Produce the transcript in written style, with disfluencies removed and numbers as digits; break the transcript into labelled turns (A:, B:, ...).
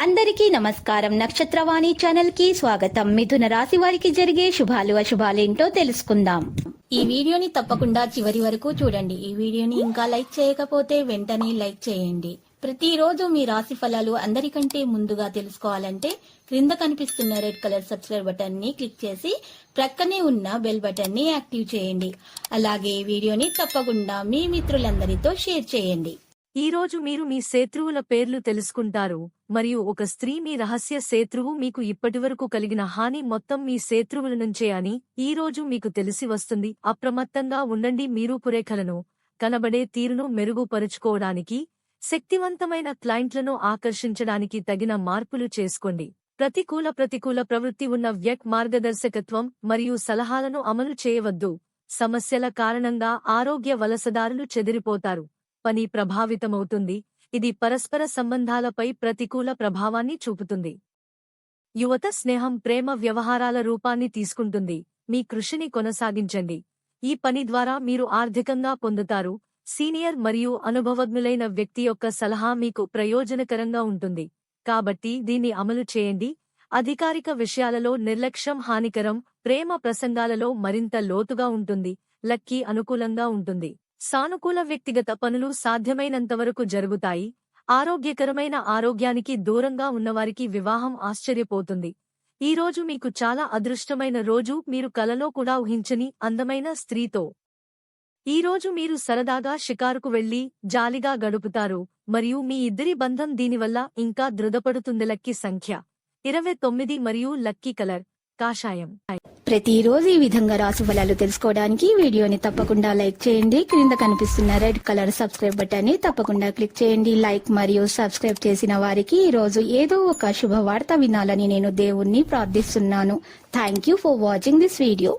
A: అందరికీ నమస్కారం. నక్షత్రవాణి ఛానల్ కి స్వాగతం. మిథున రాశి వారికి జరిగే శుభాలు అశుభాలేంటో తెలుసుకుందాం. ఈ వీడియోని తప్పకుండా చివరి వరకు చూడండి. ఈ వీడియోని ఇంకా లైక్ చేయకపోతే వెంటనే లైక్ చేయండి. ప్రతిరోజు మీ రాశి ఫలాలు అందరికంటే ముందుగా తెలుసుకోవాలంటే క్రింద కనిపిస్తున్న రెడ్ కలర్ సబ్స్క్రైబ్ బటన్ ని క్లిక్ చేసి ప్రక్కనే ఉన్న బెల్ బటన్ ని యాక్టివ్ చేయండి. అలాగే ఈ వీడియోని తప్పకుండా మీ మిత్రులందరితో షేర్ చేయండి.
B: ఈ రోజు మీరు మీ శత్రువుల పేర్లు తెలుసుకుంటారు మరియు ఒక స్త్రీ మీ రహస్య శత్రువు మీకు ఇప్పటివరకు కలిగిన హాని మొత్తం మీ శత్రువుల నుంచే అని ఈ రోజు మీకు తెలిసి వస్తుంది. అప్రమత్తంగా ఉండండి. మీ రూపురేఖలను కనబడే తీరును మెరుగుపరుచుకోవడానికి శక్తివంతమైన క్లయింట్లను ఆకర్షించడానికి తగిన మార్పులు చేసుకోండి. ప్రతికూల ప్రవృత్తి ఉన్న వ్యక్ మార్గదర్శకత్వం మరియు సలహాలను అమలు చేయవద్దు. సమస్యల కారణంగా ఆరోగ్య వలసదారులు చెదిరిపోతారు. పని ప్రభావితమవుతుంది. ఇది పరస్పర సంబంధాలపై ప్రతికూల ప్రభావాన్ని చూపుతుంది. యువత స్నేహం ప్రేమ వ్యవహారాల రూపాన్ని తీసుకుంటుంది. మీ కృషిని కొనసాగించండి. ఈ పని ద్వారా మీరు ఆర్థికంగా పొందుతారు. సీనియర్ మరియు అనుభవజ్ఞులైన వ్యక్తి యొక్క సలహా మీకు ప్రయోజనకరంగా ఉంటుంది, కాబట్టి దీన్ని అమలు చేయండి. అధికారిక విషయాలలో నిర్లక్ష్యం హానికరం. ప్రేమ ప్రసంగాలలో మరింత లోతుగా ఉంటుంది. లక్కీ అనుకూలంగా ఉంటుంది. సానుకూల వ్యక్తిగత పనులు సాధ్యమైనంతవరకు జరుగుతాయి. ఆరోగ్యకరమైన ఆరోగ్యానికి దూరంగా ఉన్నవారికి వివాహం ఆశ్చర్యపోతుంది. ఈ రోజు మీకు చాలా అదృష్టమైన రోజు. మీరు కలలో కూడా ఊహించని అందమైన స్త్రీతో ఈ రోజు మీరు సరదాగా షికారుకు వెళ్లి జాలిగా గడుపుతారు మరియు మీ ఇద్దరి బంధం దీనివల్ల ఇంకా దృఢపడుతుంది. లక్కీ సంఖ్య 29 మరియు లక్కీ కలర్ కాషాయం.
A: ప్రతిరోజు ఈ విధంగా రాశి ఫలాలు తెలుసుకోవడానికి వీడియోని తప్పకుండా లైక్ చేయండి. క్రింద కనిపిస్తున్న రెడ్ కలర్ సబ్స్క్రైబ్ బటన్ ని తప్పకుండా క్లిక్ చేయండి. లైక్ మరియు సబ్స్క్రైబ్ చేసిన వారికి ఈ రోజు ఏదో ఒక శుభవార్త వినాలని నేను దేవుణ్ణి ప్రార్థిస్తున్నాను. Thank you for watching this video.